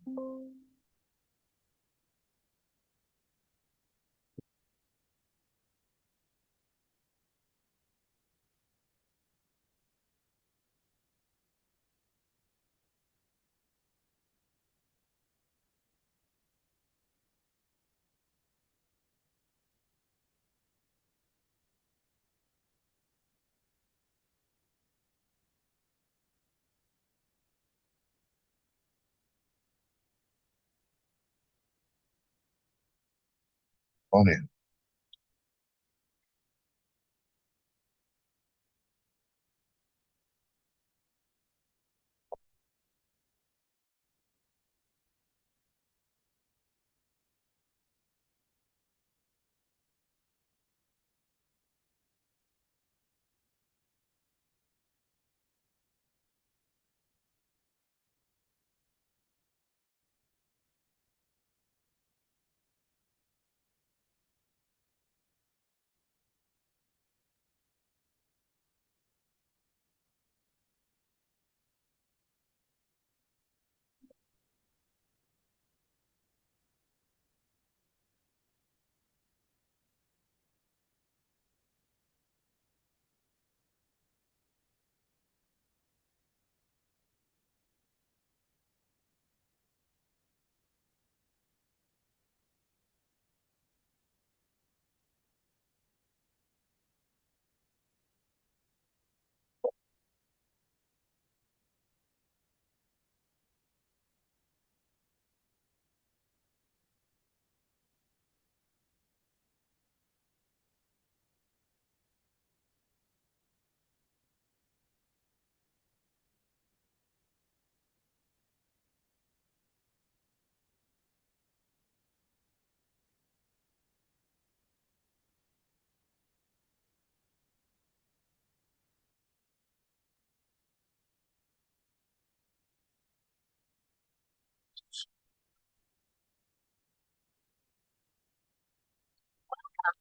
Funny.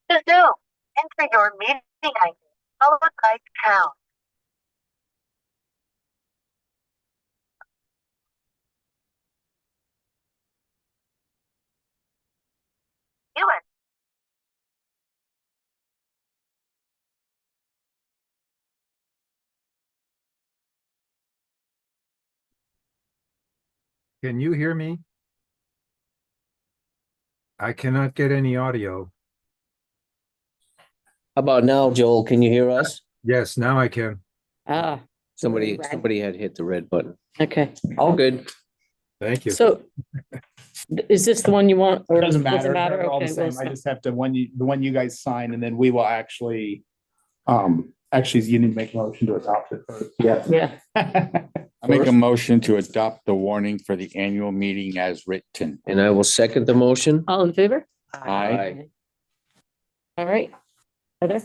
To Zoom, enter your meeting ID, followed by pound. You are Can you hear me? I cannot get any audio. How about now, Joel? Can you hear us? Yes, now I can. Somebody Red. had hit the red button. Okay, All good. Thank you. so is this the one you want? Or It doesn't matter. Doesn't matter. They're all the Okay, same. well, I just have to, the one you guys sign, and then we will actually, you need to make a motion to adopt it first. yeah, I make a motion to adopt the warning for the annual meeting as written. And I will second the motion. all in favor? Aye. All right. Heather?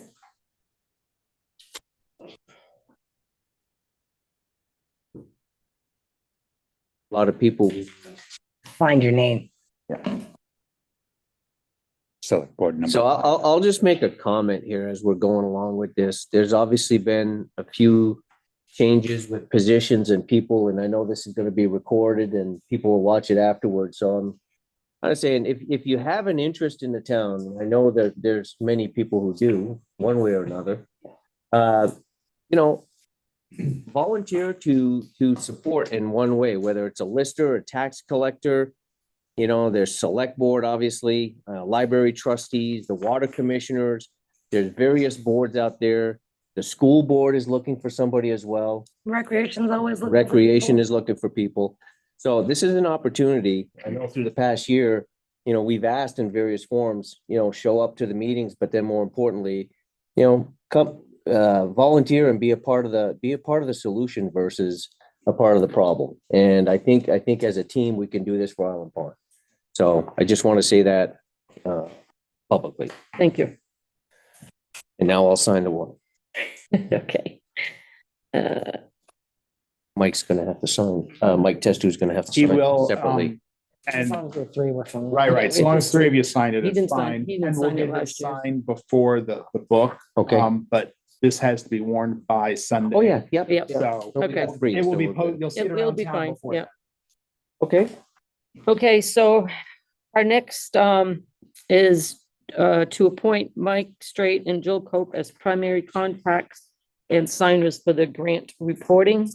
A lot of people. Find your name. Select board number. So I'll just make a comment here as we're going along with this. There's obviously been a few changes with positions and people, and I know this is going to be recorded and people will watch it afterwards. So I'm saying if you have an interest in the town, I know that there's many people who do, one way or another. Volunteer to support in one way, whether it's a lister, a tax collector. There's select board, obviously, library trustees, the water commissioners. There's various boards out there. The school board is looking for somebody as well. Recreation's always looking. Recreation is looking for people. So this is an opportunity. I know through the past year, we've asked in various forms, show up to the meetings, but then more importantly, come volunteer and be a part of the solution versus a part of the problem. And I think as a team, we can do this for Island Pond. So I just want to say that publicly. Thank you. And now I'll sign the one. Okay. Mike's gonna have to sign. Mike Testu's gonna have to He sign will, separately. As and long as we're three, we're fine. right. As long as three of you signed it, He it's didn't sign- fine. he didn't And we'll sign it get this last year. signed before the book. Okay. But this has to be warned by Sunday. Oh, yeah, yep. Yep. So We Okay. got three, it will so be, we're good. you'll see it It'll around be town fine, before yeah. that. Okay. Okay, so our next is to appoint Mike Straight and Jill Cope as primary contacts and signers for the grant reporting.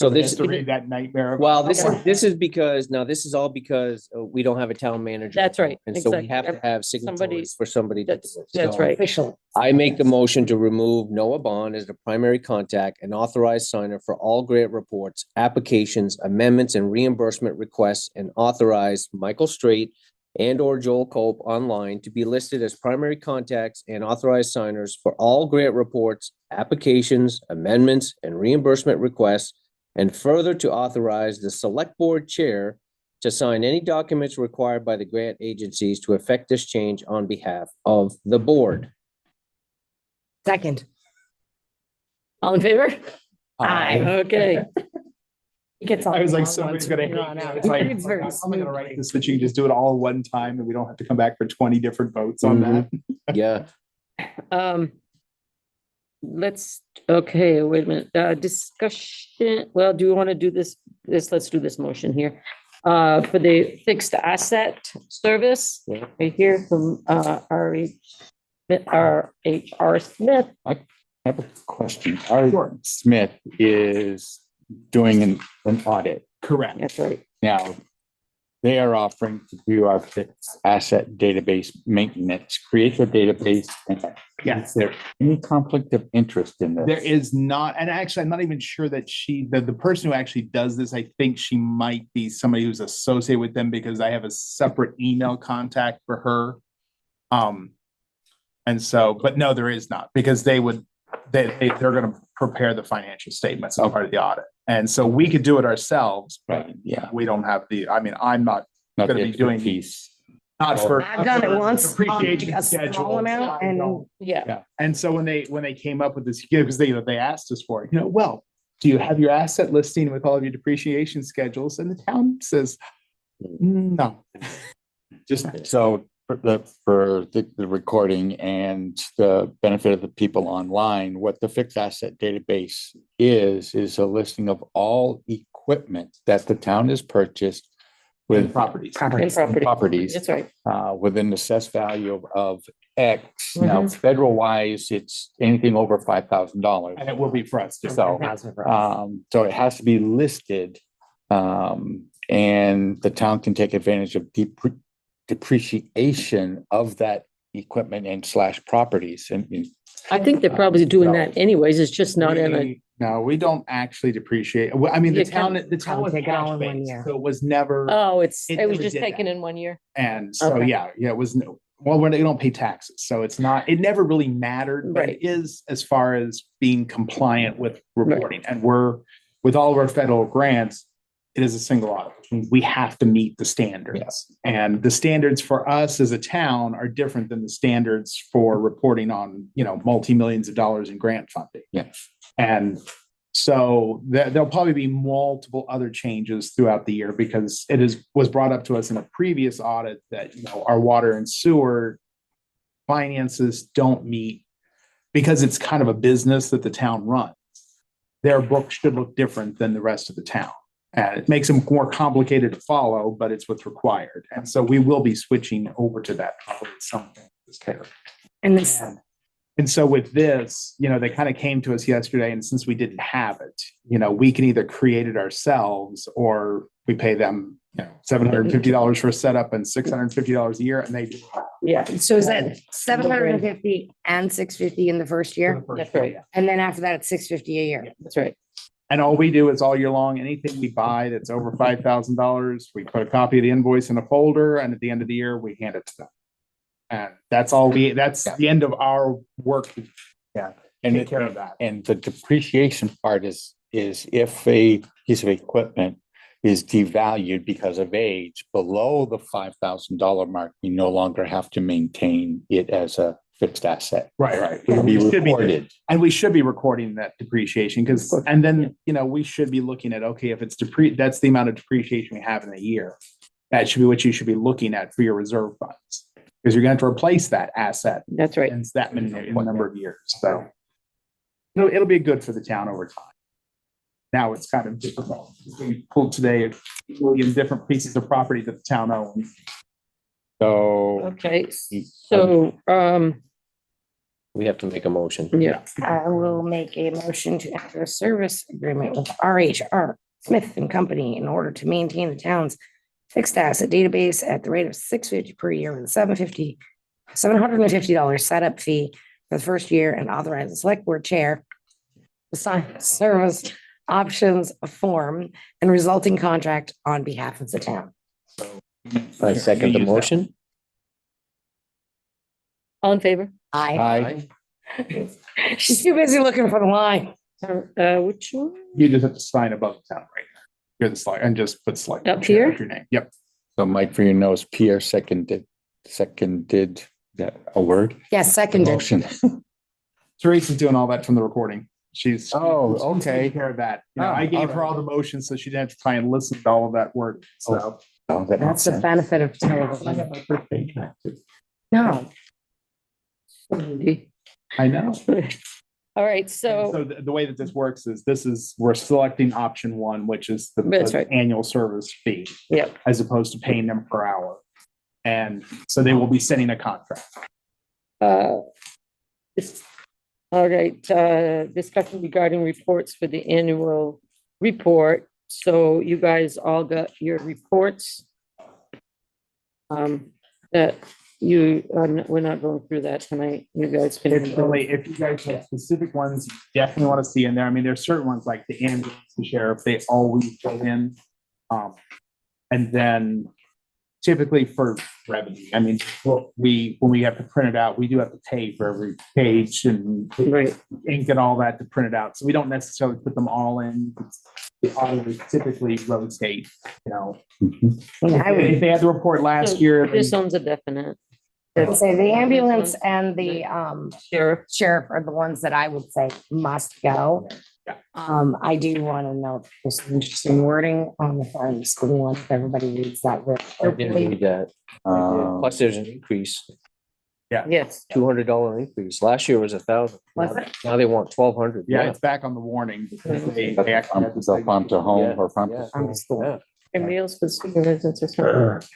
So We have this, to read that nightmare. well, this is because, now this is all because we don't have a town manager. That's right, And so we exactly. have to have signatories for somebody. to do it. That's So right. Official. I make the motion to remove Noah Bond as the primary contact and authorized signer for all grant reports, applications, amendments, and reimbursement requests, and authorize Michael Straight and or Joel Cope online to be listed as primary contacts and authorized signers for all grant reports, applications, amendments, and reimbursement requests, and further to authorize the select board chair to sign any documents required by the grant agencies to effect this change on behalf of the board. Second. All in favor? Aye. Okay, He gets I was like, all somebody's the gonna ones hate from me. here on It's out. like, It's very I'm gonna write smooth. this, that you can just do it all at one time and we don't have to come back for 20 different votes on that. Yeah, okay, wait a minute, discussion, well, do you want to do let's do this motion here. For the fixed asset service, Yeah. right here from, R.H.R. Smith. I have a question. Art Smith is doing an audit. Correct. That's right. Now, they are offering to do our fixed asset database maintenance, create the database. And Yes. is there any conflict of interest in this? There is not, and actually, I'm not even sure that the person who actually does this, I think she might be somebody who's associated with them because I have a separate email contact for her. And so, but no, there is not, because they're gonna prepare the financial statements as part of the audit. And so we could do it ourselves, but Right, yeah. we don't have I'm not Not gonna the be doing- expertise. not for. I've done it once. Depreciation A small schedule. amount I and don't. Yeah, And so when they came up with this, because they asked us for it, well, do you have your asset listing with all of your depreciation schedules? And the town says, no. Just so for the recording and the benefit of the people online, what the fixed asset database is a listing of all equipment that the town has purchased with Properties. and property. properties That's right. with an assessed value of X. Now, federal wise, it's anything over $5,000. And it will be for us too. So, so it has to be listed, and the town can take advantage of depreciation of that equipment and / properties. And I think they're probably doing that anyways. It's just not in a, No, we don't actually depreciate. Well, I mean, the You town can- was Take it all in one cash-based, year. so it was never, oh, it It was never just did taken that. in 1 year. and so, Okay. yeah, it was, well, they don't pay taxes, so it's not, it never really mattered, but Right. it is as far as being compliant with reporting. And with all of our federal grants, it is a single audit. We have to meet the standards. And the standards for us as a town are different than the standards for reporting on, multi-millions of dollars in grant funding. yes, And so there'll probably be multiple other changes throughout the year because was brought up to us in a previous audit that, our water and sewer finances don't meet because it's kind of a business that the town runs. Their books should look different than the rest of the town. And it makes them more complicated to follow, but it's what's required. And so we will be switching over to that probably at some point this year. And this, And so with this, they kind of came to us yesterday, and since we didn't have it, we can either create it ourselves or we pay them, $750 for a setup and $650 a year, and they do. Yeah, so is that 750 and 650 in the first year? that's right. And then after that, it's 650 a year. That's right. And all we do is all year long, anything we buy that's over $5,000, we put a copy of the invoice in a folder, and at the end of the year, we hand it to them. And that's the end of our work. Yeah. and Take care of that. and the depreciation part is if a piece of equipment is devalued because of age below the $5,000 mark, we no longer have to maintain it as a fixed asset. Right. It'll be We should be- reported. And we should be recording that depreciation and then, we should be looking at, okay, if it's that's the amount of depreciation we have in a year. That should be what you should be looking at for your reserve funds. Because you're going to have to replace that asset That's right. in that many, in a number of years. So it'll be good for the town over time. now it's kind of difficult. We pulled today a million different pieces of property that the town owns. So, Okay, so, We have to make a motion. yeah, I will make a motion to enter a service agreement with RHR Smith and Company in order to maintain the town's fixed asset database at the rate of $650 per year with a $750 setup fee for the first year and authorize the select board chair to sign the service options form and resulting contract on behalf of the town. I second the motion. all in favor? I, I, she's too busy looking for the line. Which one? You just have to sign above the town right now. You're the slide and just put select. Up here? Your name. Yep. so Mike, for your notes, Pierre seconded that a word? Yes, seconded. Motion. Teresa's doing all that from the recording. She's Oh, she's taking okay. care of that. You know, Oh, I gave all her all the motions so she didn't have to try and listen to all of that work. So Oh, that That's makes the sense. benefit of television. No, I know. All right, So so, the way that this works is we're selecting option one, which is the That's right. annual service fee. Yep. As opposed to paying them per hour. And so they will be sending a contract. this- all right, discussion regarding reports for the annual report. So you guys all got your reports. That you, we're not going through that tonight. You guys can. It's really, if you guys have specific ones, you definitely want to see in there. I mean, there's certain ones like the ambulance, the sheriff, they always go in. And then typically for revenue, I mean, when we have to print it out, we do have to pay for every page and Right, ink and all that to print it out. So we don't necessarily put them all in. The auditors typically rotate, you know. I would If they had the report last year, this then- one's a definite. say the ambulance and the Sheriff, sheriff are the ones that I would say must go. Yeah. I do want to note there's some interesting wording on the farm school one. If everybody reads that. very I didn't carefully. read that. Plus, there's an increase, yes. $200 increase. Last year was 1,000. Was it? Now they want 1,200. yeah, it's back on the warning. Because they actually had to So farm to home Yeah, or farm yeah. to Farm school. Yeah. And meals for senior residents or something.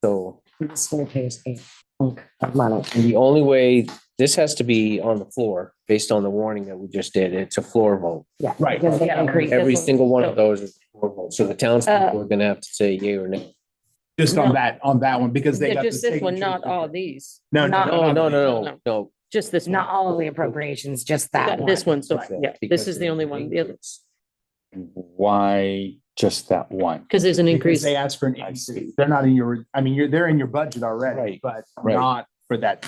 So This one pays a chunk of money. and the only way, this has to be on the floor based on the warning that we just did. It's a floor vote. Yeah. Right. Because they increase. Every one. single one of So- those is a floor vote. So the townspeople are gonna have to say yay or nay. Just on that one, because they got. Just the this one, signatures. not all these, No, Not- no, No. just this. Not one. all of the appropriations, just that one. This one, so, Right. yeah, this is the only one, the other, Why just that one? because there's an Because increase. they asked for an I increase. see. They're not in your, I mean, they're in your budget already, Right. but Right. not for that.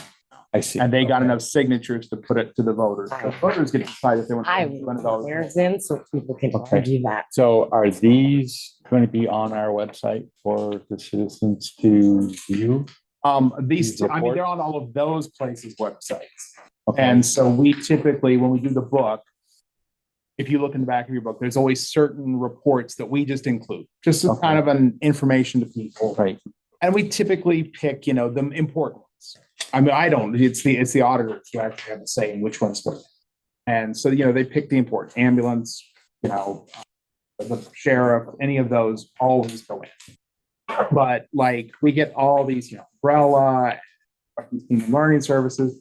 I see. And they got Okay. enough signatures to put it to the voters. The voters get to decide if they want. I to will, there's in so people can Okay. argue that. So are these going to be on our website for the citizens to view? These, I mean, Report? they're on all of those places' websites. Okay. And so we typically, when we do the book, if you look in the back of your book, there's always certain reports that we just include, just as Okay. kind of an information to people. Right. And we typically pick, you know, the important ones. I mean, I don't, it's the auditors who actually have to say which ones go. And so, you know, they pick the important ambulance, you know, the sheriff, any of those always go in. But like, we get all these, you know, umbrella, learning services,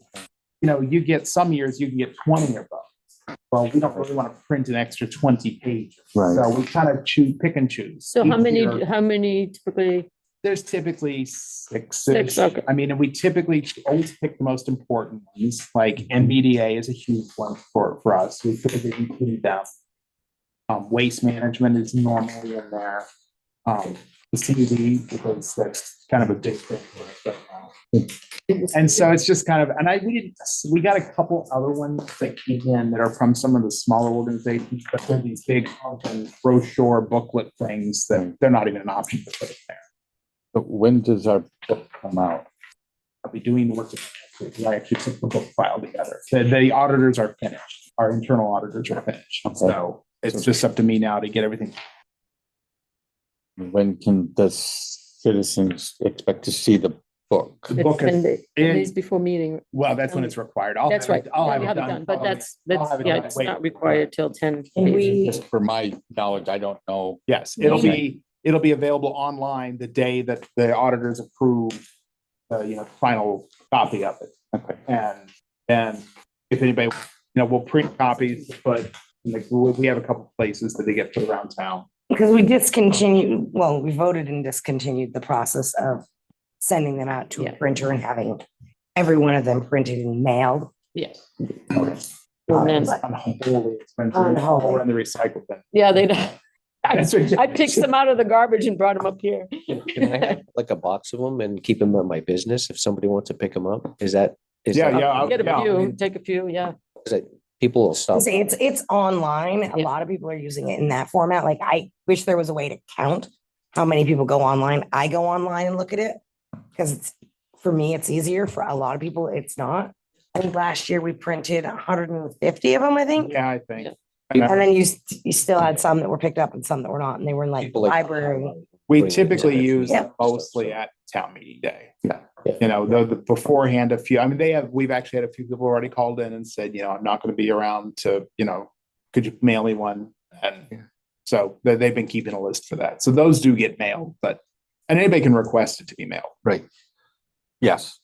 you know, you get some years you can get 20 of those. Well, we don't really want to print an extra 20 pages. Right. So we kind of pick and choose. So how Each many, year, how many typically, There's typically six. Six, okay. I mean, and we typically always pick the most important ones, like NVDA is a huge one for us. We typically include them. Waste management is normally in there. The CUD, because that's kind of a big thing for us right now. And so it's just kind of, and we got a couple other ones that came in that are from some of the smaller organizations, but they're these big brochure booklet things that they're not even an option to put in there. But when does our book come out? I'll be doing the work. I actually took the book file together. The auditors are finished. Our internal auditors are finished. Okay. So it's just up to me now to get everything. When can the citizens expect to see the book. The book It's 10 is, days before meeting. well, that's when it's required. I'll That's have right. it- I'll Yeah, have you it have it done. But probably- that's, I'll have it yeah, done. it's Wait. not required till 10 And days. we, Just for my knowledge, I don't know. Yes, Okay. it'll be available online the day that the auditors approve the, final copy of it. Okay. And if anybody, we'll print copies, but like, we have a couple places that they get put around town. because we voted and discontinued the process of sending them out to a Yeah. printer and having every one of them printed and mailed. Yes. And then, Unholy expensive. Unholy. Or in the recycle bin. yeah, they, I That's what- I picked them out of the garbage and brought them up here. Can I have like a box of them and keep them at my business if somebody wants to pick them up? Is that? Yeah, yeah. Get yeah, a I few, mean, take a few, yeah. People will stop. Say it's online. A Yeah. lot of people are using it in that format. Like I wish there was a way to count how many people go online. I go online and look at it because for me, it's easier. For a lot of people, it's not. I think last year we printed 150 of them, I think. Yeah, I think. Yeah. And And then you still had some that were picked up and some that were not, and they were in like People like- library. We Bring it typically in. use Yeah. them mostly at town meeting day. Yeah. The beforehand, we've actually had a few people already called in and said, I'm not gonna be around to, could you mail me one? And so they've been keeping a list for that. So those do get mailed, and anybody can request it to be mailed. Right. Yes.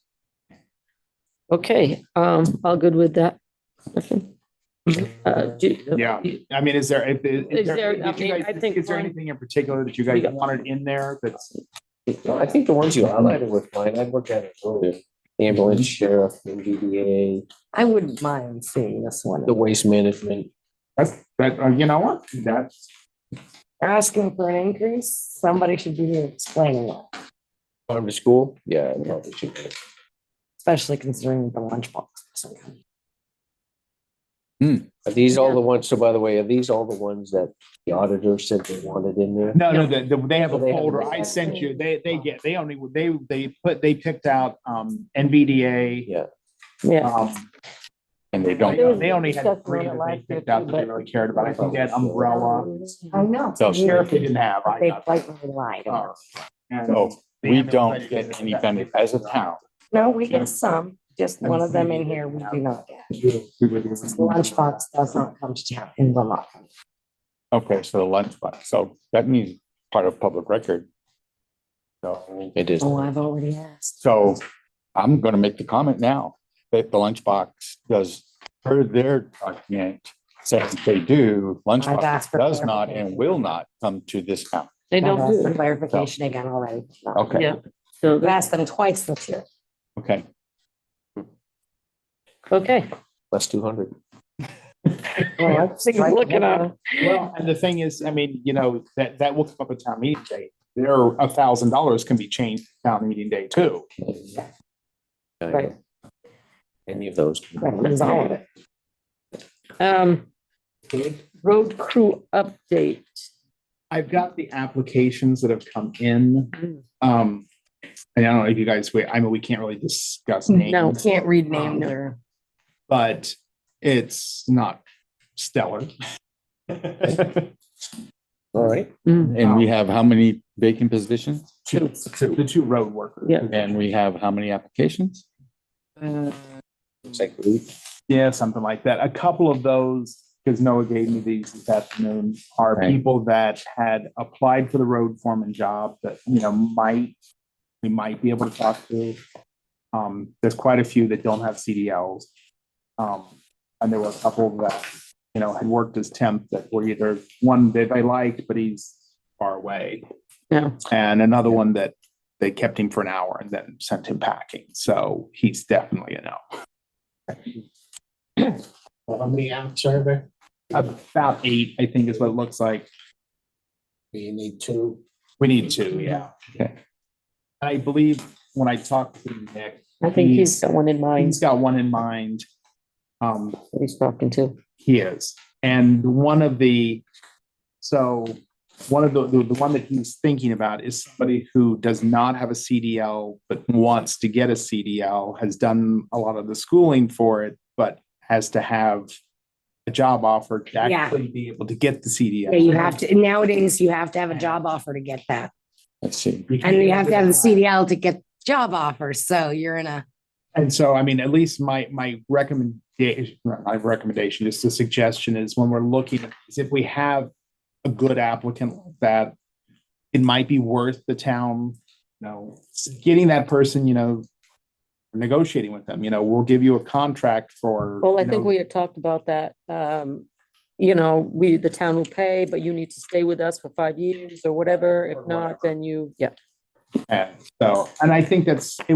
Okay, all good with that. Yeah. I mean, is there, Is there- I mean, I think is there one- anything in particular that you guys wanted in there that's? I think the ones you highlighted were fine. I'd look at it. earlier. Ambulance, sheriff, MVDA, I wouldn't mind seeing this one. the waste management. You know what? That's, They're asking for an increase. Somebody should be explaining it, Farm to school? Yeah, I probably should. especially considering the lunchbox. Are these all the ones, so by the way, are these all the ones that the auditor said they wanted in there? no, they have a They have- folder I sent you. They picked out, NVDA. Yeah. Yeah, And they don't. They only had three that they picked out that they really cared about. I think they had umbrella. I know. So- Sheriff they didn't have. I They got. blatantly lied. And So the we ambulance don't I did get any benefit as a town. No, we get some, just one of them in here, we do not get. The lunchbox does not come to town in Vermont. Okay, so the lunchbox. So that means part of public record. So, It is. Oh, I've already asked. so I'm gonna make the comment now that the lunchbox does, per their document, says they do, I've lunchbox asked for does not and clarification. will not come to this town. they I've don't asked for do, clarification again already. Okay. yeah. So, I've asked them twice this year. Okay. okay. Plus 200. Well, So you're looking up. Well, and the thing is, I mean, that will come up at town meeting day. There, $1,000 can be changed at town meeting day too. Right. Any of those. That's all of it. Road crew update. I've got the applications that have come in. And I don't know if you guys, we can't really discuss No. names, Can't read names or. but it's not stellar. All right. And we have how many vacant positions? The two road workers. Yeah. And we have how many applications? It's like, ooh, Yeah, something like that. A couple of those, because Noah gave me these this afternoon, are Right. people that had applied for the road foreman job that, we might be able to talk to. There's quite a few that don't have CDLs. And there were a couple that, had worked as temp that were either one that I liked, but he's far away. Yeah. And another one that they kept him for an hour and then sent him packing. So he's definitely a no. How many apps are there? About 8, I think is what it looks like. You need two. We need 2, yeah. Okay. I believe when I talked to Nick, I think he's got one in mind, he's got one in mind. that he's talking to. He is. And one of the one that he's thinking about is somebody who does not have a CDL, but wants to get a CDL, has done a lot of the schooling for it, but has to have a job offer to Yeah. actually be able to get the CDL. Yeah, you have to, nowadays you have to have a job offer to get that. Let's see. And you have to have the CDL to job offers, so you're in a, And so, I mean, at least my recommendation, just a suggestion is when we're looking at this, if we have a good applicant like that, it might be worth the town, getting that person, negotiating with them, we'll give you a contract for. Well, I think we had talked about that. The town will pay, but you need to stay with us for 5 years or whatever. If not, then And I think it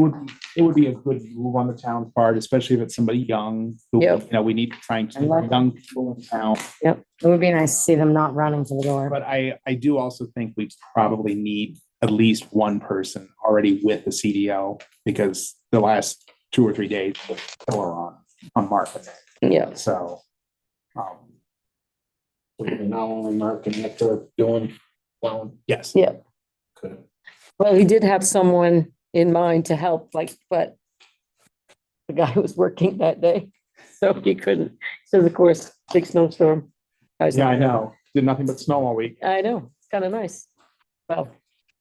would be a good move on the town's part, especially if it's somebody young. Who, Yep. we need to try and keep young people in town. it would be nice to see them not running for the door. But I do also think we probably need at least one person already with the CDL, because the last 2 or 3 days are on market. yeah. So, We're not only marking it for doing, well, yes. Yeah. good. Well, he did have someone in mind to help, but the guy was working that day, so he couldn't. So of course, big snowstorm. Yeah, I know. Did nothing but snow all week. I know, it's kind of nice. Well,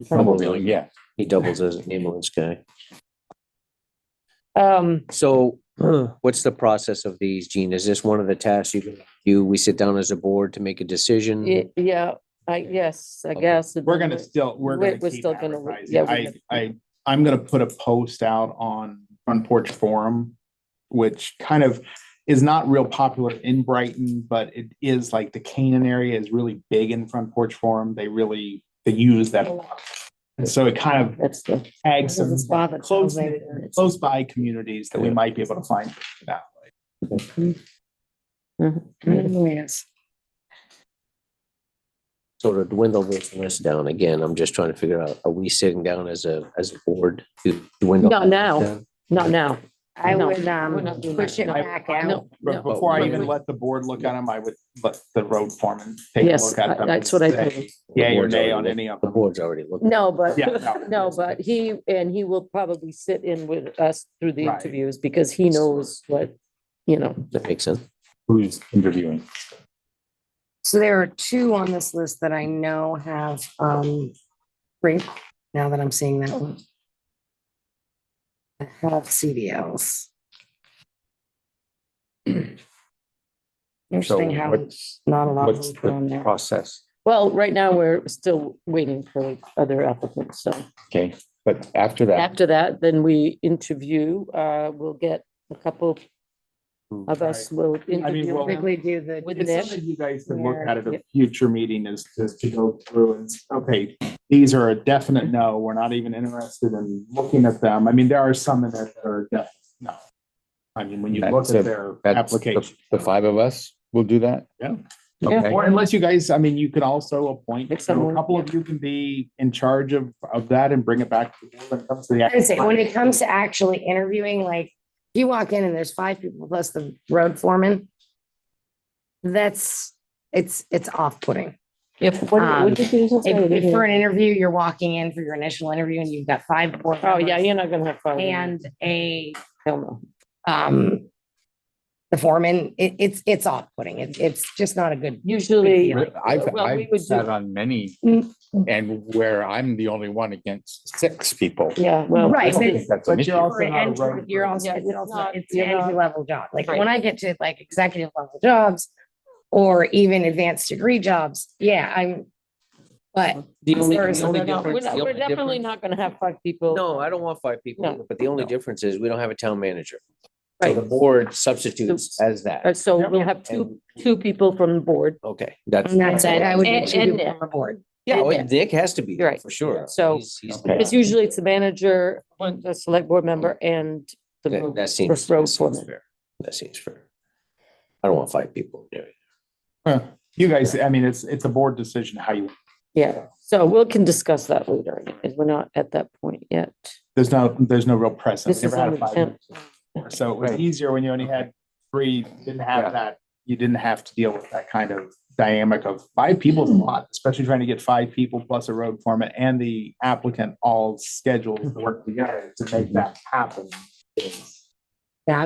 Yeah. He doubles as an ambulance guy. um, So what's the process of these, Gene? Is this one of the tasks we sit down as a board to make a decision? yeah, I guess. We're gonna still We're keep still gonna- advertising. yeah, we're I'm gonna put a post out on Front Porch Forum, which kind of is not real popular in Brighton, but it is like the Canaan area is really big in Front Porch Forum. They use that a lot. And so it kind of That's the, tags some There's a spot that tells close by communities that we might be able to find that way. Yes. So to dwindle this list down again, I'm just trying to figure out, are we sitting down as a board to dwindle? Not this now. down? not now. I No, would, we're not doing push that, it no. back out. No, But before I even let the board look at them, I would let the road foreman take a Yes, look at them. that's what I and say, think. Yay or board's nay already on looked- any of The them. board's already looked. No, but, Yeah, no, but he will probably sit in with us through the Right. interviews because he knows what, That makes sense. Who's interviewing? So there are 2 on this list that I know have, three, now that I'm seeing that one. Have CDLs. So Interesting how what's, not a lot of what's them put on the there. process? well, right now, we're still waiting for other applicants, so. Okay, but after that, After that, then we interview, we'll get a couple of us will interview well, them. Typically do the. With It's Nick. something you guys can look Yeah. at a future meeting is to go through and, okay, these are a definite no, we're not even interested in looking at them. I mean, there are some in there that are definite no. I mean, when you look That's at a- their that's application. the 5 of us will do that? Yeah. Okay. Or unless you guys, I mean, you could also appoint, Pick a someone, couple of you can be in charge of that and bring it back to the board when it comes to the. I'd say when it comes to actually interviewing, like, if you walk in and there's 5 people plus the road foreman, it's off-putting. If, what did you say? If for an interview, you're walking in for your initial interview and you've got 5 board Oh, yeah, members you're not gonna have fun. and a, Hell no. the foreman, it's off-putting. It's just not a good. Usually, I've well, we would sat do, on many Mm. and where I'm the only one against 6 people. yeah, well. Right, this but- is- That's an But you're issue. also For an not a entry, road you're also, Yeah, it's it's also, not- it's you're an not- entry level job. Like Right. when I get to like executive level jobs or even advanced degree jobs, but The only, Or is the it only We're not- difference. the we're only definitely difference- not gonna have 5 people. No, I don't want 5 people, No. but the only No. difference is we don't have a town manager. So Right. the board substitutes as that. So Yep. we'll have two people from the board. Okay, that's. and that's it. I would And- get 2 and people Nick. on the board. Yeah, and well, Nick. Nick has to be there Right. for sure. So- He's Okay. It's usually it's the manager, the select board member and the That road- that seems, road that seems foreman. fair. That seems fair. I don't want 5 people there. You guys, I mean, it's a board decision how you, Yeah, so we can discuss that later, because we're not at that point yet. there's no real precedent. This is Never had on a the 5 tenth. before. So it was Right. easier when you only had 3, didn't Yeah. have that, you didn't have to deal with that kind of dynamic of 5 people is a lot, especially trying to get 5 people plus a road foreman and the applicant all scheduled to work together to make that happen. Yeah,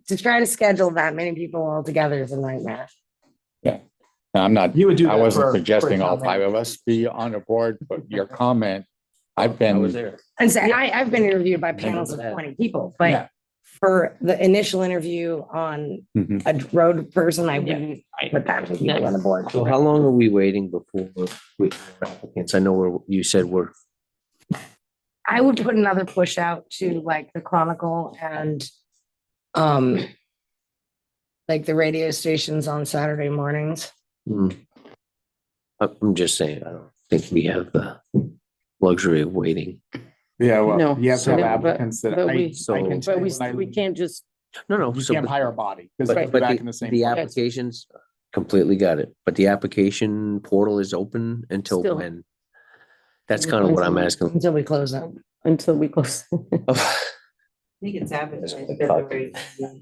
to try to schedule that many people all together is a nightmare. I'm not, You would do I that wasn't for suggesting all town 5 of us be on a board, but your comment I've I was been, there. And say, I've been interviewed by panels of that. 20 people, Yeah. but for the initial interview on Mhm. a road person, I wouldn't put that many people on the board. So how long are we waiting before we applicants? I know you said we're, I would put another push out to like the Chronicle and like the radio stations on Saturday mornings. I'm just saying, I don't think we have the luxury of waiting. Yeah, well, No, you have to have no, but- applicants that but I we- can so- tell But you when I- we can't just, No, You so, can't hire a body because but, they're but back in the same. the place. applications, completely got it. But the application portal is open until Still. when? That's kind of what I'm asking. Until we close up. until we close. I think it's advertised February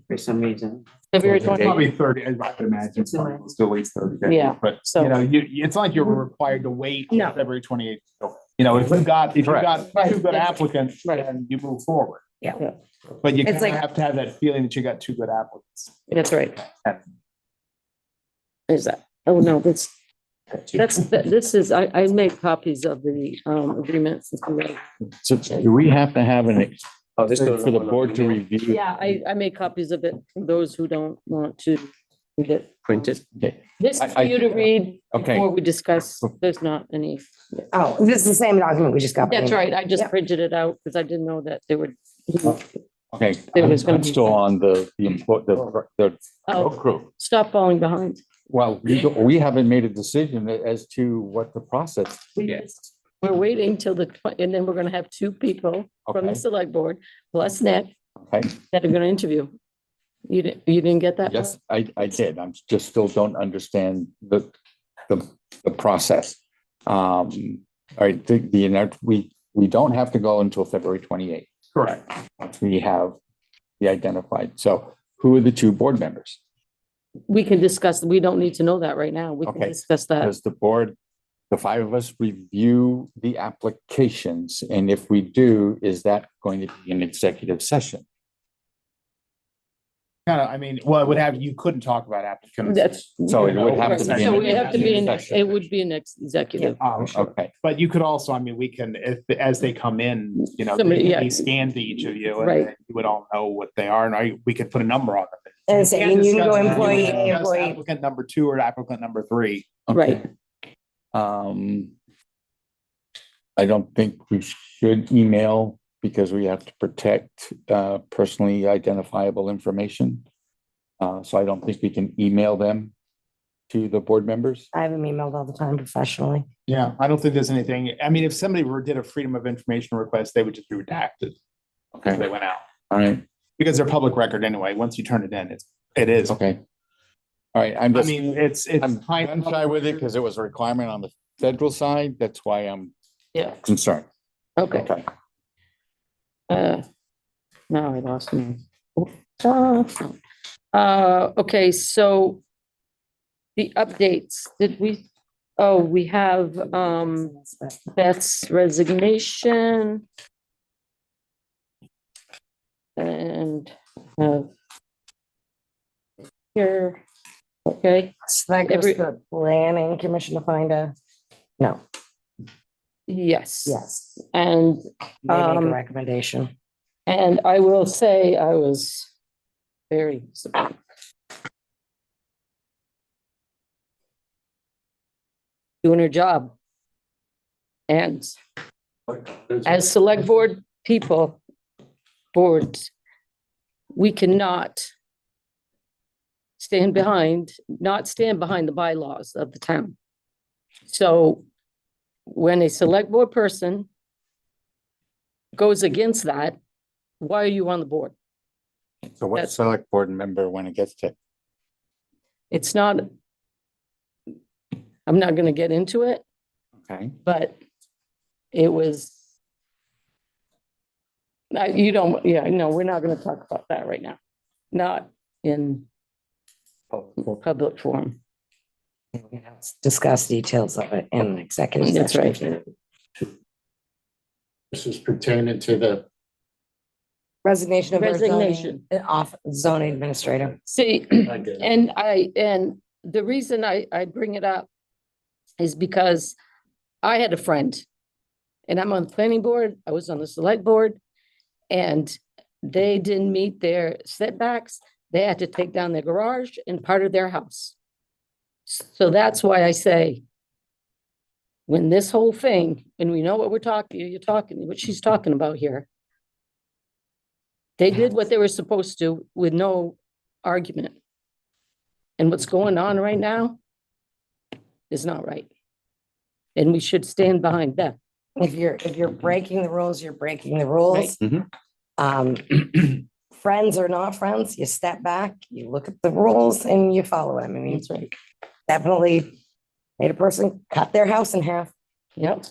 for some reason. February 20th. Probably 30, I would imagine, it's probably still at least 30 days. Yeah, But, so- you know, it's not like you're required to wait till No. February 28th. You know, if you've got two good Right. applicants, Right. then you move forward. Yeah. Yeah. But you It's kind like- of have to have that feeling that you got two good applicants. That's right. Is that, oh, no, this is, I made copies of the agreements. so do we have to have an, Oh, this goes for the on board to email. review? Yeah, I made copies of it for those who don't want to read it. Printed? Okay, This is I- for you to read Okay. before we discuss. There's not any. Oh, this is the same document we just got. That's right. I just Yeah. printed it out because I didn't know that they would. okay, There was gonna I'm be- still on the road Oh, crew. stop falling behind. Well, we haven't made a decision as to what the process. We're waiting till and then we're gonna have two people from the Okay. select board plus Nick Okay, that are gonna interview. You didn't get that? yes, I did. I'm just still don't understand the process. All right, we don't have to go until February 28th. Correct. Once we have the identified. So who are the two board members? We can discuss, we don't need to know that right now. We can Okay. discuss that. Does the board, the five of us review the applications? And if we do, is that going to be an executive session? Kind of, I mean, well, it would have, you couldn't talk about applicants. That's. So it would have to be. So an it have to be, executive it would be an executive. Oh, sure. Okay, But you could also, I mean, we can, as they come in, you know, Somebody- they yeah. can be scanned to each of you. And Right. then you would all know what they are, and we could put a number on them. And say, can't and you can go discuss- employee, you can discuss employee. Applicant number 2 or applicant number 3. Right. I don't think we should email because we have to protect personally identifiable information. So I don't think we can email them to the board members. I have them emailed all the time professionally. Yeah, I don't think there's anything, I mean, if somebody did a freedom of information request, they would just be redacted if they went out. All right, Because they're public record anyway. Once you turn it in, it is. okay. All right, I'm I just, mean, it's. I'm gun shy with it because it was a requirement on the federal side. That's why I'm Yeah, concerned. okay. Okay. Now I lost me. Okay, so the updates, we have, Beth's resignation. And, here, okay, So that goes to the planning commission to find no, yes. yes, And, they make a Um, recommendation. and I will say I was very surprised. Doing her job. And as select board people, boards, we cannot not stand behind the bylaws of the town. So when a select board person goes against that, why are you on the board? So what That's- select board member when it gets to, It's not, I'm not gonna get into it, okay? but it was. You don't, yeah, no, we're not gonna talk about that right now. Not in public forum. Discuss details of it in executive That's session. right. This is pertaining to the, Resignation of. our zoning- Resignation. Off zoning administrator. See, I get it. and the reason I bring it up is because I had a friend And I'm on the planning board, I was on the select board, and they didn't meet their setbacks. They had to take down their garage and part of their house. So that's why I say, when this whole thing, and we know what what she's talking about here. They did what they were supposed to with no argument. And what's going on right now is not right. And we should stand behind Beth. If you're breaking the rules, you're breaking the rules. Mhm. Friends or not friends, you step back, you look at the rules and you follow them. I mean, That's right. definitely made a person cut their house in half. Yep.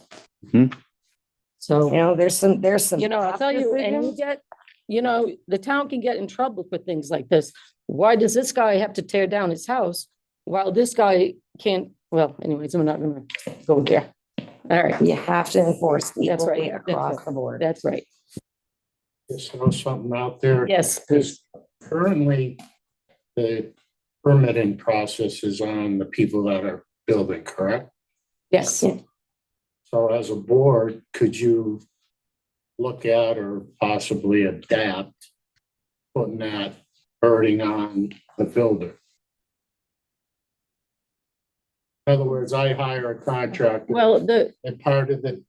Mhm. So, There's some. I'll tell you, and you get, the town can get in trouble for things like this. Why does this guy have to tear down his house while this guy can't? Well, anyways, I'm not gonna go there. All right, You have to enforce That's equally right. across the board. that's right. Just throw something out there. Yes, Because currently, the permitting process is on the people that are building, correct? yes. So as a board, could you look at or possibly adapt putting that burden on the builder? In other words, I hire a contractor. Well, And part of the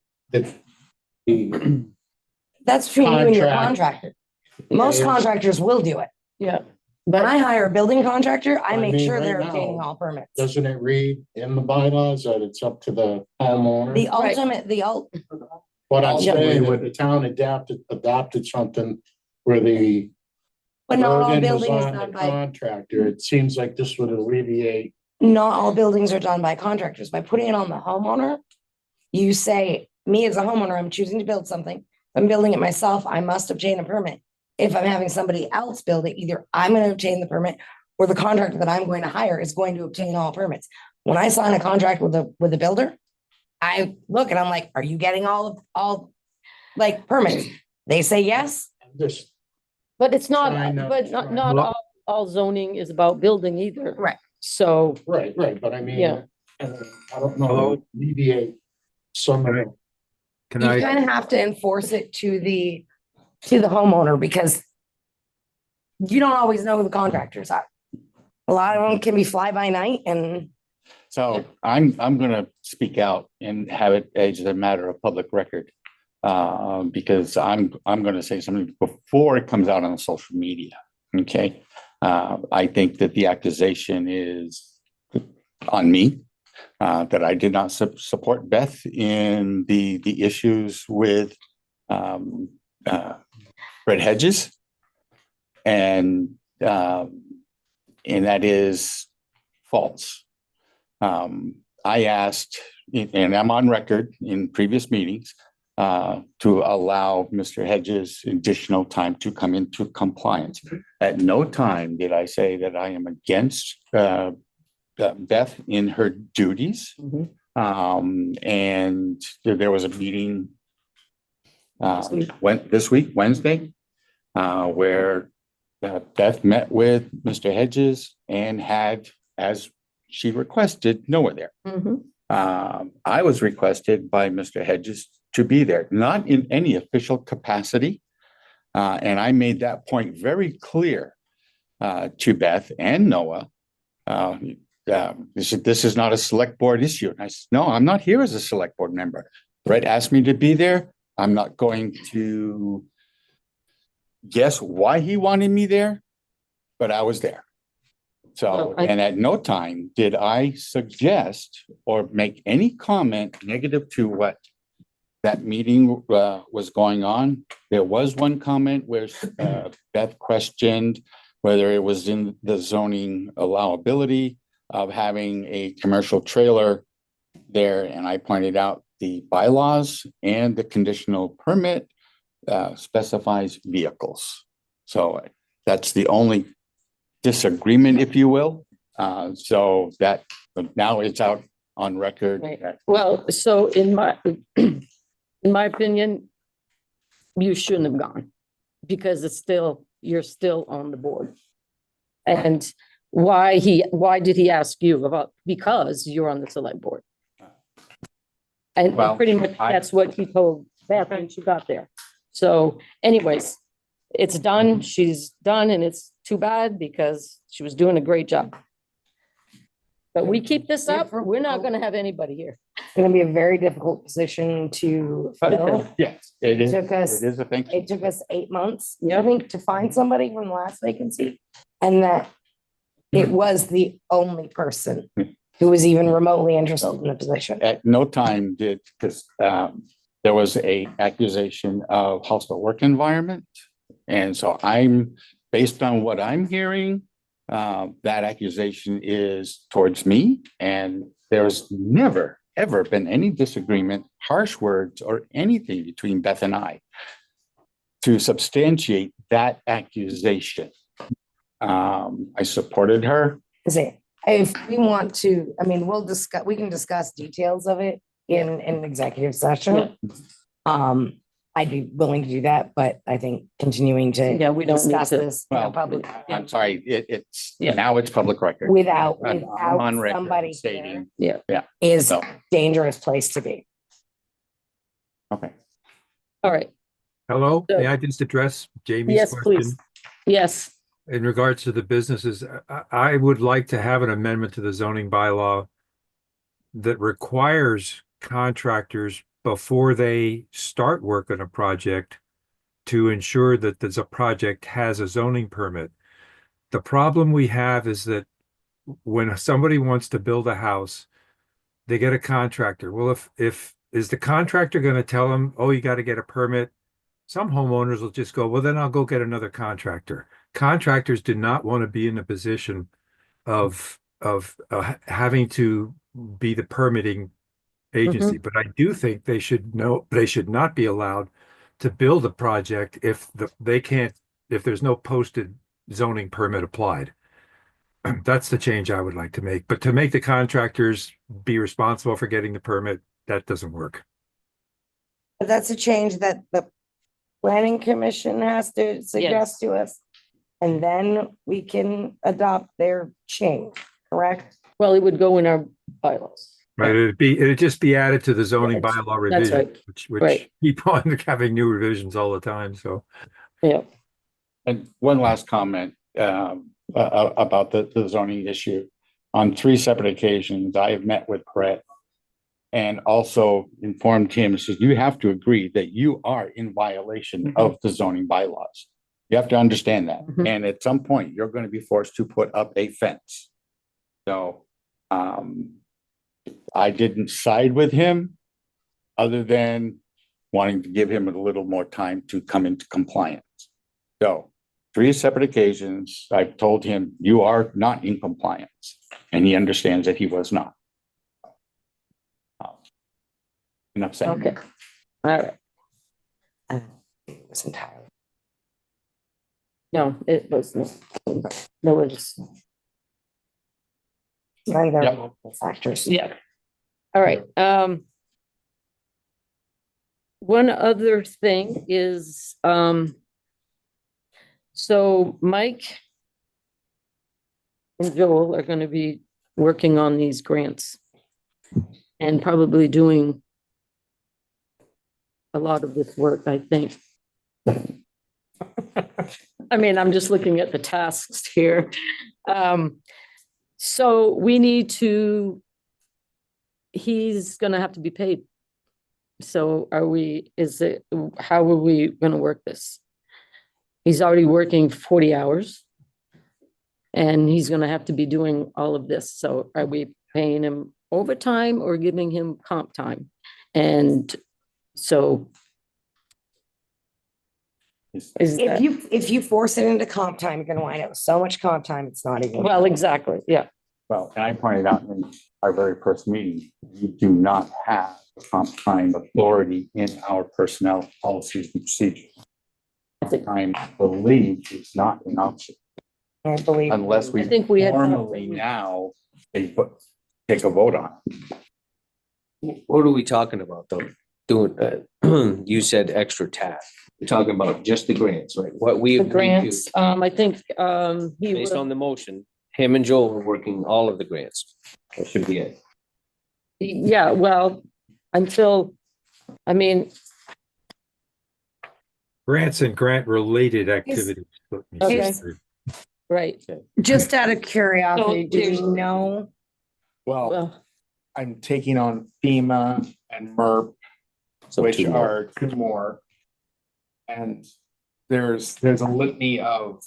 That's between you and your Contract. contractor. Most Yeah. contractors will do it. yeah, When I hire a building contractor, I I make mean, sure right they're now, obtaining all permits. doesn't it read in the bylaws that it's up to the homeowner? The Right. ultimate, But I'm Yeah. saying that the town adopted something where the but not all burden was building is on done the by, contractor. It seems like this would alleviate. not all buildings are done by contractors. By putting it on the homeowner, you say, me as a homeowner, I'm choosing to build something. I'm building it myself. I must obtain a permit. If I'm having somebody else build it, either I'm going to obtain the permit or the contractor that I'm going to hire is going to obtain all permits. When I sign a contract with the builder, I look and I'm like, are you getting all like permits? They say yes. Just, but it's not, Try not- but not, try not not. all zoning is about building either. Right. So, right, but I mean, Yeah. I don't know, how to alleviate some of the. Can You I, kind of have to enforce it to the homeowner because you don't always know who the contractors are. A lot of them can be fly by night and So I'm gonna speak out and have it as a matter of public record. Because I'm gonna say something before it comes out on social media, okay? I think that the accusation is on me, that I did not support Beth in the issues with Fred Hedges. And that is false. I asked, and I'm on record in previous meetings, to allow Mr. Hedges additional time to come into compliance. At no time did I say that I am against Beth in her duties. mhm. And there was a meeting week. this week, Wednesday, where Beth met with Mr. Hedges and had, as she requested, Noah there. Mhm. I was requested by Mr. Hedges to be there, not in any official capacity. And I made that point very clear to Beth and Noah. This is not a select board issue. And I said, no, I'm not here as a select board member. Brett asked me to be there. I'm not going to guess why he wanted me there, but I was there. So, Well, and at no time did I suggest or make any comment negative to what that meeting was going on. There was one comment where Beth questioned whether it was in the zoning allowability of having a commercial trailer there. And I pointed out the bylaws and the conditional permit specifies vehicles. So that's the only disagreement, if you will. So that now it's out on record. Right. Well, so in my opinion, you shouldn't have gone because you're still on the board. And why did he ask you about? Because you're on the select board. And Well, pretty much I- that's what he told Beth when she got there. So anyways, it's done. She's done and it's too bad because she was doing a great job. But we keep this up, we're not gonna have anybody here. It's gonna be a very difficult position to fill. Yes, it is. Took us- It is a thing. It took us 8 months, I think, to find somebody from the last vacancy. And that it was the only person who was even remotely interested in the position. At no time did, because there was a accusation of hostile work environment. And so based on what I'm hearing, that accusation is towards me. And there's never, ever been any disagreement, harsh words, or anything between Beth and I to substantiate that accusation. I supported her. If we want to, I mean, we can discuss details of it in an executive session. I'd be willing to do that, but I think continuing to Yeah, we don't need discuss to. this in a Well, public I'm sorry, it's, Yeah. now it's public record. without I'm on record somebody stating, is So- a dangerous place to be. okay. All right, Hello, So- may I just address Jamie's yes, question? please. Yes, In regards to the businesses, I would like to have an amendment to the zoning bylaw that requires contractors before they start work on a project to ensure that there's a project has a zoning permit. The problem we have is that when somebody wants to build a house, they get a contractor. Well, if is the contractor going to tell them, oh, you got to get a permit? Some homeowners will just go, well, then I'll go get another contractor. Contractors do not want to be in a position of having to be the permitting agency, but I do think they should not be allowed to build a project if there's no posted zoning permit applied. That's the change I would like to make, but to make the contractors be responsible for getting the permit, that doesn't work. But that's a change that the planning commission has to suggest to us. And then we can adopt their change, correct? well, it would go in our bylaws. Right, it'd just be added to the zoning Right. bylaw That's revision, right. which Right. keep on having new revisions all the time, so. Yeah, And one last comment about the zoning issue. On 3 separate occasions, I have met with Brett and also informed him, says, you have to agree that you are in violation of the zoning bylaws. You have to understand that. Mhm. And at some point, you're going to be forced to put up a fence. So I didn't side with him other than wanting to give him a little more time to come into compliance. So 3 separate occasions, I've told him, you are not in compliance, and he understands that he was not. Enough said. okay. All right. It was entirely. No, it was, no, it was, Neither Yep. of them factors. yeah. All right, one other thing is, so Mike and Joel are gonna be working on these grants and probably doing a lot of this work, I think. I mean, I'm just looking at the tasks here. So we need to, he's gonna have to be paid. So how are we gonna work this? He's already working 40 hours. And he's gonna have to be doing all of this. So are we paying him overtime or giving him comp time? And so. Is that, If you force it into comp time, you're gonna wind up with so much comp time, it's not even. well, exactly, yeah, Well, and I pointed out in our very first meeting, we do not have comp time authority in our personnel policies and procedures. I believe it's not an option I believe. unless we I think we had. formally now take a vote on it. What are we talking about though? Doing, you said extra task. We're talking about just the grants, right? What we The agreed grants, to, I think, he based will, on the motion, him and Joel are working all of the grants. That should be it. yeah, well, until, I mean, Grants and grant-related activities. let me Okay. say. right, Just out of curiosity, do there's- we know? Well, well, I'm taking on FEMA and MERP, So which two more. are two more. And there's a litany of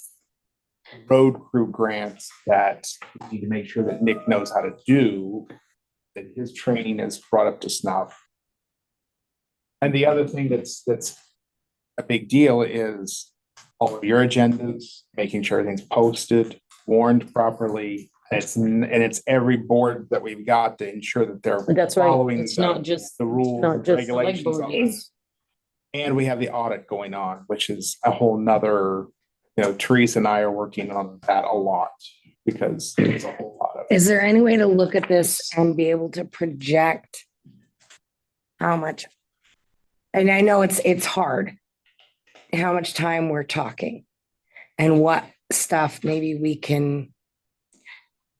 road crew grants that we need to make sure that Nick knows how to do, that his training is brought up to snuff. And the other thing that's a big deal is all of your agendas, making sure everything's posted, warned properly. And it's every board that we've got to ensure that they're that's right, following it's not just, the rules, not and just regulations. Selectboard. on this. And we have the audit going on, which is a whole nother, Teresa and I are working on that a lot because there's a whole lot of. Is there any way to look at this and be able to project how much? And I know it's hard, how much time we're talking and what stuff maybe we can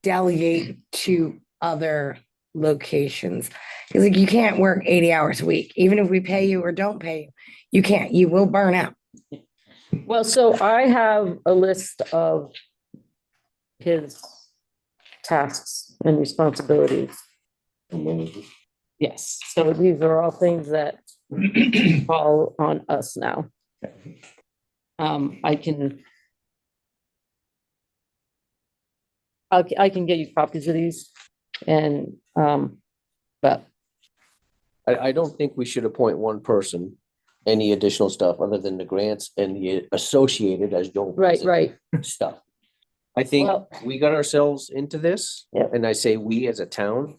delegate to other locations. Because like you can't work 80 hours a week, even if we pay you or don't pay you, you can't, you will burn out. Well, so I have a list of his tasks and responsibilities. Yes, so these are all things that fall on us now. I can get you copies of these and, but I don't think we should appoint one person, any additional stuff other than the grants and the associated, as Joel. puts right. it, Stuff. I think Well- we got ourselves into this, Yep. and I say we as a town.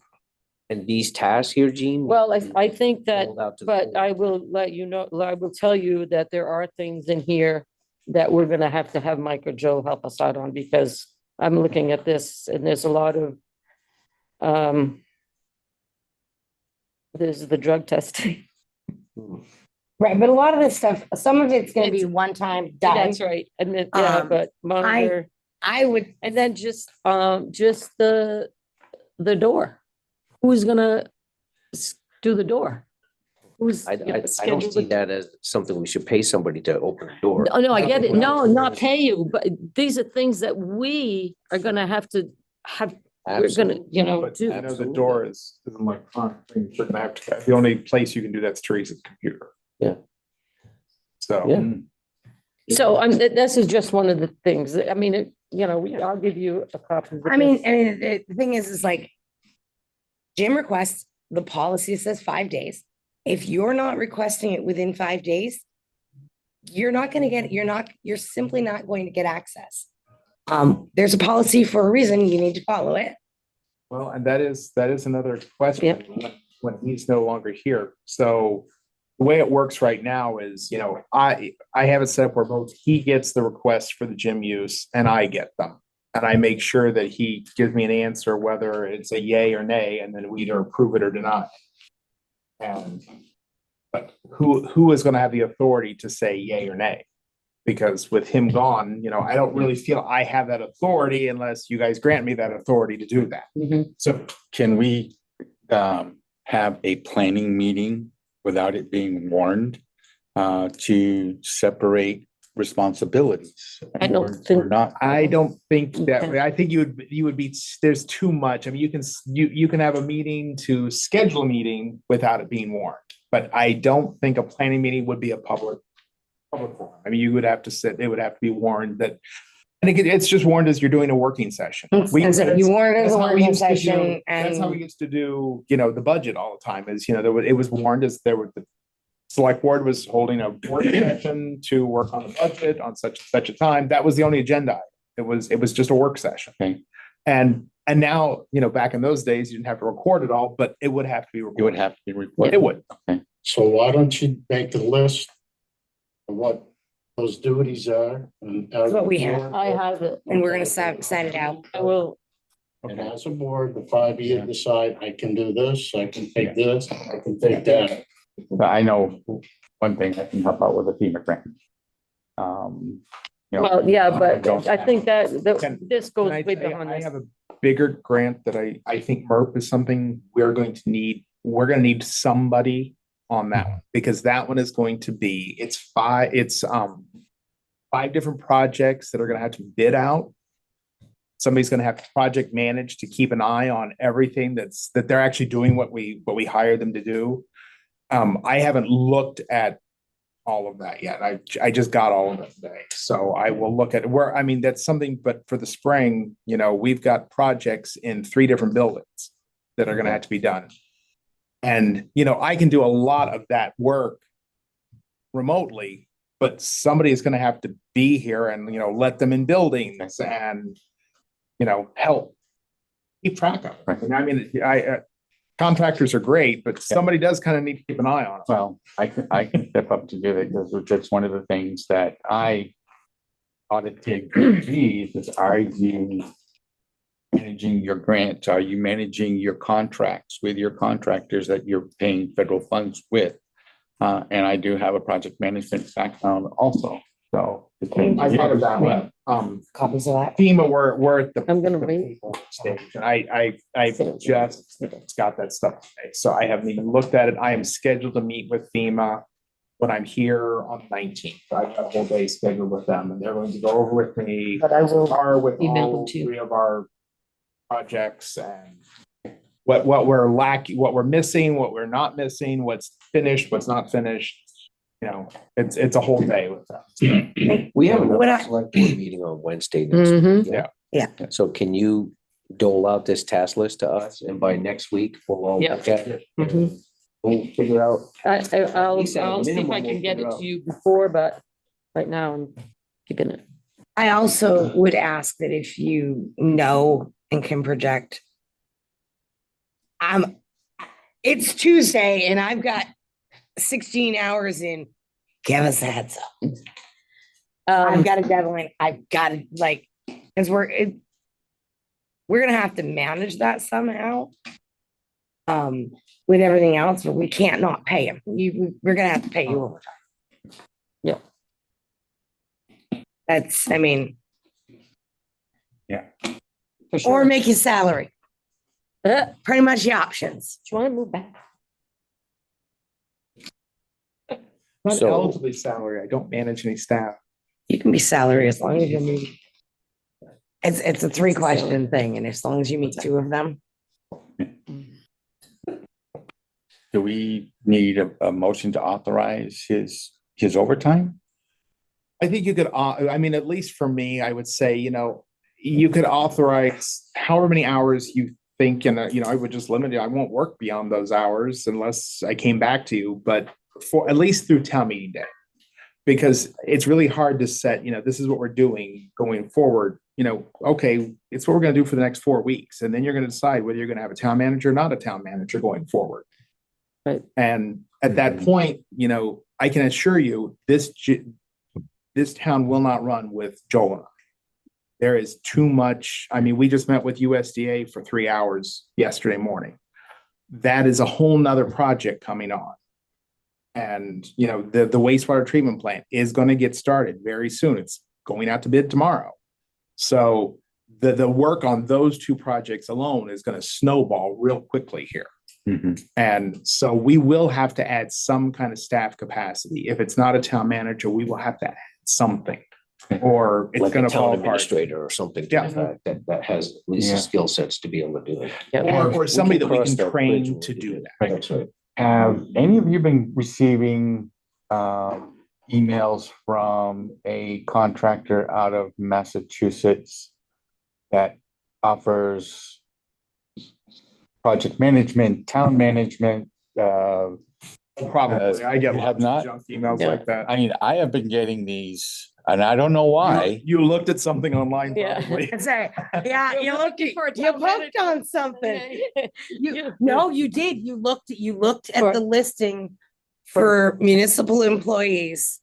And these tasks here, Gene. Well, I think that, rolled out to the but board. I will let you know, I will tell you that there are things in here that we're gonna have to have Mike or Joe help us out on, because I'm looking at this and there's a lot of, there's the drug testing. Right, but a lot of this stuff, some of it's gonna be one time done. That's right, and then, yeah, Um, but monitor, I would, and then just the door. Who's gonna do the door? Who's? I you know, don't schedule see the- that as something we should pay somebody to open the door. No, I get it. No, not pay you, but these are things that we are gonna have to have, we're gonna, But do. I know the door is an electronic thing, you're gonna have to, the only place you can do that's Teresa's computer. Yeah. So. Yeah. So this is just one of the things. I mean, I'll give you a copy. of I mean, this. the thing is like Jim requests, the policy says 5 days. If you're not requesting it within 5 days, you're not gonna get, you're simply not going to get access. There's a policy for a reason, you need to follow it. Well, and that is another question when he's no longer here. So the way it works right now is, I have it set up where both he gets the requests for the gym use and I get them. And I make sure that he gives me an answer, whether it's a yay or nay, and then we either approve it or deny it. And, but who is gonna have the authority to say yay or nay? Because with him gone, I don't really feel I have that authority unless you guys grant me that authority to do that. Mhm. So Can we have a planning meeting without it being warned to separate responsibilities? I don't Or think- not. I don't think that, Okay. I think you would be, there's too much. I mean, you can have a meeting to schedule a meeting without it being warned. But I don't think a planning meeting would be a public forum. I mean, you would have to sit, it would have to be warned that, I think it's just warned as you're doing a working session. You warned as That's a how we working used to do- session That's how we and used to do, the budget all the time is, it was warned as there were, the select board was holding a work session to work on the budget on such a time. That was the only agenda. It was just a work session. Okay. And now, back in those days, you didn't have to record it all, but it would have to be It would recorded. have to be recorded. It would. So why don't you make a list of what those duties are? And as What a we have. board- I have it. and we're gonna send it out. I will, And as a board, the 5 year decide, I can do this, I can take this, I can take that. But I know one thing I can help out with a FEMA grant. well, yeah, but don't- I think that Can- this goes And I way tell you, beyond I this. have a bigger grant that I think MERP is something we're going to need we're gonna need somebody on that one, because that one is going to be, it's 5 different projects that are gonna have to bid out. Somebody's gonna have to project manage to keep an eye on everything that they're actually doing what we hired them to do. I haven't looked at all of that yet. I just got all of it today. So I will look at I mean, that's something, but for the spring, we've got projects in 3 different buildings that are gonna have to be done. And, I can do a lot of that work remotely, but somebody is gonna have to be here and, let them in buildings and, help keep track of it. And I mean, contractors are great, but somebody does kind of need to keep an eye on it. Well, I can step up to do that because that's one of the things that I audited. Is, are you managing your grants? Are you managing your contracts with your contractors that you're paying federal funds with? And I do have a project management background also. So I thought of that one. Copies of that. FEMA, we're at the. I'm gonna wait. Stage, and I just got that stuff today, so I haven't even looked at it. I am scheduled to meet with FEMA when I'm here on the 19th. I've got a whole day scheduled with them, and they're going to go over with me. But I will with email all them to you. 3 of our projects and what we're lacking, what we're missing, what we're not missing, what's finished, what's not finished. It's a whole day with them. We have What I- a select board meeting on Wednesday next Mhm. week. Yeah. So can you dole out this task list to us and by next week we'll all Yeah. look at it? Mhm. We'll figure out. I'll least at a see if minimum, I can we'll get figure it out. to you before, but right now I'm keeping it. I also would ask that if you know and can project. It's Tuesday and I've got 16 hours in. Give us a heads up. I've got a deadline. I've got to because we're gonna have to manage that somehow. With everything else, but we can't not pay him. We're gonna have to pay you overtime. Yeah. That's, For sure. or make his salary. Pretty much the options. Do you want to move back? Not So- eligible salary. I don't manage any staff. You can be salary as long as you meet. It's a 3-question thing, and as long as you meet 2 of them. Do we need a motion to authorize his overtime? I think you could, at least for me, I would say, you could authorize however many hours you think, and, I would just limit it. I won't work beyond those hours unless I came back to you, but for at least through town meeting day. Because it's really hard to set, this is what we're doing going forward, okay, it's what we're gonna do for the next 4 weeks. And then you're gonna decide whether you're gonna have a town manager or not a town manager going forward. Right. And at that point, I can assure you, this town will not run with Joel and I. There is too much. We just met with USDA for 3 hours yesterday morning. That is a whole nother project coming on. And, the wastewater treatment plant is going to get started very soon. It's going out to bid tomorrow. So the work on those 2 projects alone is going to snowball real quickly here. Mhm. And so we will have to add some kind of staff capacity. If it's not a town manager, we will have to add something. Or it's Like a gonna town fall apart. administrator or something to Yeah. the fact that has at least Yeah. the skill sets to be able to do it. Or somebody that we cross can that bridge train when to we do get that. there. That's right. Have any of you been receiving emails from a contractor out of Massachusetts that offers project management, town management? Probably. I get You have lots not? of junk emails Yeah. like that. I mean, I have been getting these, and I don't know why. You looked at something online Yeah. probably. Say, yeah, You're you looking looked, for a you town poked manager. on something. Yeah. No, you did. You looked at For- the listing for municipal employees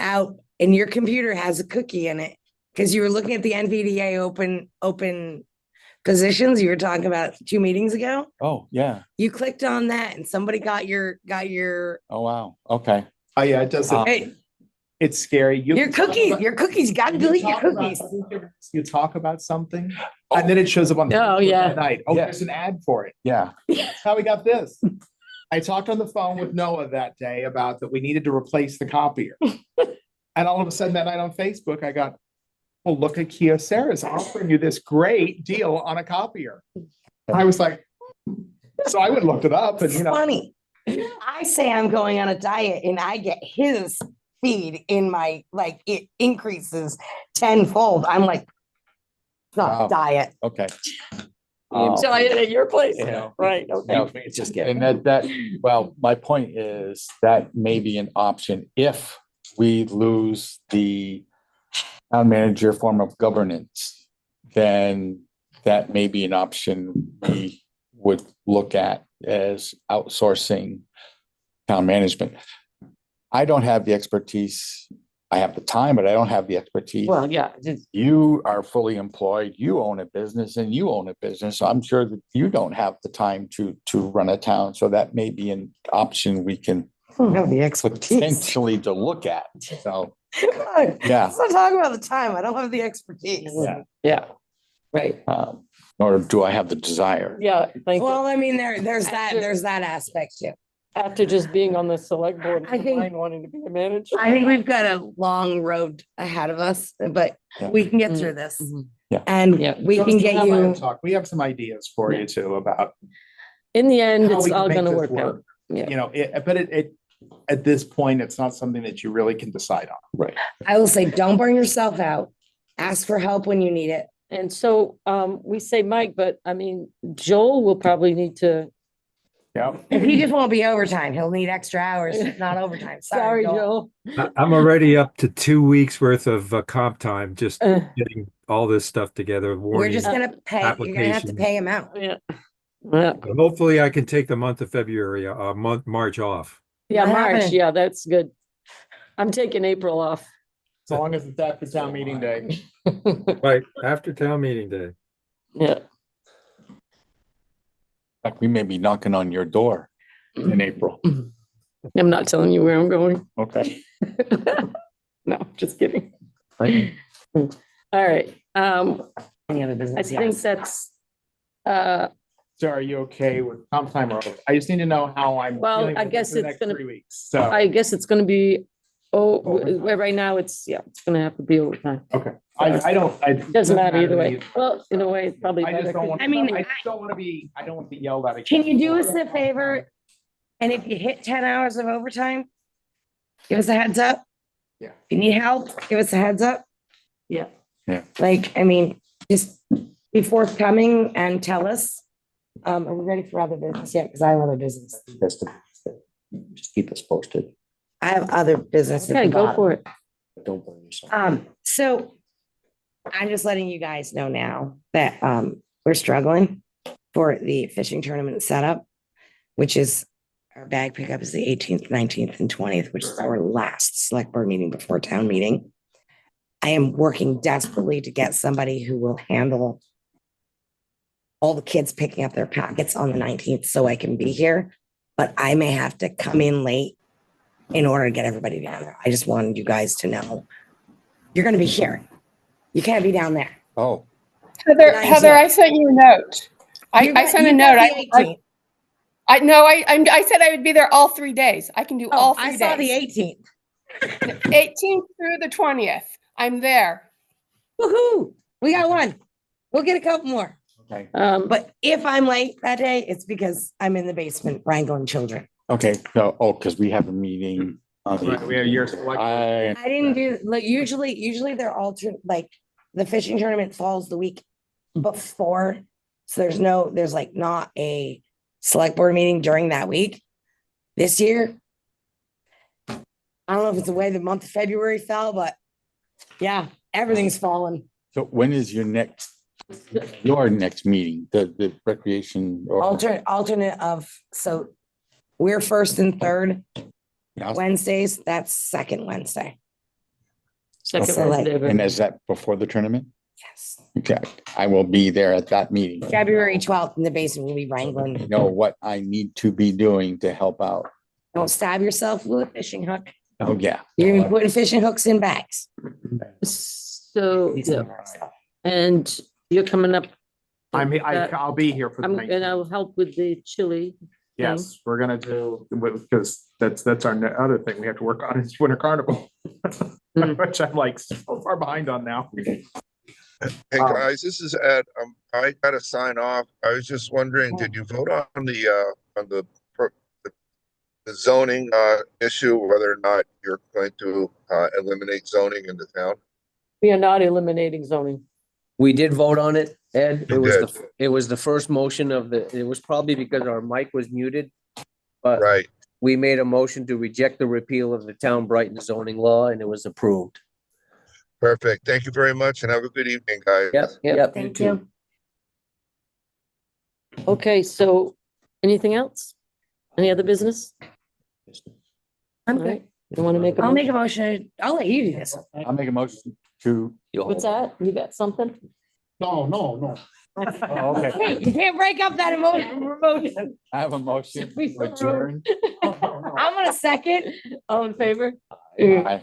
out, and your computer has a cookie in it. Cause you were looking at the NVDA open positions you were talking about 2 meetings ago. Oh, yeah. You clicked on that and somebody got your, Oh, wow. Okay. Oh, yeah, it does. hey, It's scary. your cookies, you gotta delete your cookies. You talk about something and then it shows up on. Oh, yeah. At night. Oh, Yeah. there's an ad for it. Yeah. That's how we got this. I talked on the phone with Noah that day about that we needed to replace the copier. And all of a sudden that night on Facebook, I got, well, look at Kyocera's offering you this great deal on a copier. I was like, so I went and looked it up and, It's you know, funny. I say I'm going on a diet and I get his feed in my, like, it increases tenfold. I'm like, it's not Wow. a diet. Okay. So I at your place, Yeah. right, Yeah. okay. It's just And getting. that, well, my point is that may be an option if we lose the town manager form of governance, then that may be an option we would look at as outsourcing town management. I don't have the expertise. I have the time, but I don't have the expertise. Well, yeah, just- You are fully employed, you own a business and you own a business. So I'm sure that you don't have the time to run a town. So that may be an option we can I don't have the expertise. potentially to look at. So, Yeah. yeah. Let's not talk about the time. I don't have the expertise. yeah, right, Or do I have the desire? yeah, thank Well, you. I mean, there's that aspect too. After just being on the select board, I think- mind wanting to be a manager. I think we've got a long road ahead of us, but Yeah. we can get through this. Mhm. Yeah. And Yeah. we can get you, we have some ideas for you too about In the end, how it's we can all make gonna this work out. work. Yeah. You know, but it, at this point, it's not something that you really can decide on. Right. I will say, don't burn yourself out. Ask for help when you need it. And so, we say Mike, but I mean, Joel will probably need to, Yeah. If he just won't be overtime, he'll need extra hours, not overtime. sorry, Joel. I'm already up to 2 weeks worth of comp time, just Uh, getting all this stuff together. We're warning. just gonna pay, you're gonna have to application. pay him out. Yeah. Yeah, Hopefully I can take the month of February, March off. yeah, What March, happened? yeah, that's good. I'm taking April off. As long as it's after town meeting day. Right, after town meeting day. Yeah, Like we may be knocking on your door in April. I'm not telling you where I'm going. Okay. No, just kidding. Right. All right, Any other I business? think Yes. that's, So are you okay with comp time or, I just need to know how I'm. Well, feeling I with it guess for the it's next gonna- 3 weeks. So, I guess it's gonna be, Overtime. right now, it's gonna have to be overtime. okay. I don't, it Doesn't matter either to way. me. Well, in a way, it's probably I better. just don't 'cause- want, I mean, I just don't want to be, I don't want to be yelled at. Can you do us a favor? And if you hit 10 hours of overtime, give us a heads up. Yeah. If you need help, give us a heads up. Yeah. Yeah. Like, I mean, just be forthcoming and tell us. Are we ready for other business yet? Because I have other business. Just keep us posted. I have other business. at Okay, the go bottom. for it. Don't burn yourself. So I'm just letting you guys know now that we're struggling for the fishing tournament setup, which is our bag pickup is the 18th, 19th, and 20th, which is our last select board meeting before town meeting. I am working desperately to get somebody who will handle all the kids picking up their packets on the 19th so I can be here, but I may have to come in late in order to get everybody down there. I just wanted you guys to know you're gonna be here. You can't be down there. Oh, Heather, Nice. Heather, I sent you a note. I sent a note. I said I would be there all 3 days. I can do all Oh, I 3 saw the days. 18th. 18th through the 20th. I'm there. Woohoo! We got one. We'll get a couple more. okay. But if I'm late that day, it's because I'm in the basement wrangling children. Okay. No, because we have a meeting on Right, we have your the. select- I, I didn't do, like, usually they're alternate, like, the fishing tournament falls the week before. So there's like not a select board meeting during that week. This year, I don't know if it's the way the month of February fell, but yeah, everything's fallen. so when is your next meeting, the recreation? or- Alternate of, so we're first and third Yeah, Wednesdays. That's second Wednesday. Second So, like- Wednesday of And every- is that before the tournament? Yes. Okay, I will be there at that meeting. February 12th in the basement, we'll be wrangling. Know what I need to be doing to help out. Don't stab yourself with a fishing hook. Oh, yeah. You're gonna be putting fishing hooks in bags. So, yeah, and you're coming up. I'll be here for the And 19th. I'll help with the chili. Yes, we're gonna do, because that's our other thing we have to work on is winter carnival. Which I'm like so far behind on now. Hey Um, guys, this is Ed. I gotta sign off. I was just wondering, did you vote on the zoning issue, whether or not you're going to eliminate zoning in the town? We are not eliminating zoning. We did vote on it, Ed. You did. It was the first motion of it was probably because our mic was muted. But Right. we made a motion to reject the repeal of the town Brighton zoning law and it was approved. Perfect. Thank you very much and have a good evening, guys. Yep. Thank you. Okay, so anything else? Any other business? I'm All good. right, you want to make a I'll make a motion? motion. I'll let you do this. I'll make a motion to. What's that? You got something? No. Oh, okay. Hey, you can't break up that emotion. I have a motion We to adjourn. I'm gonna second. All in favor? Aye.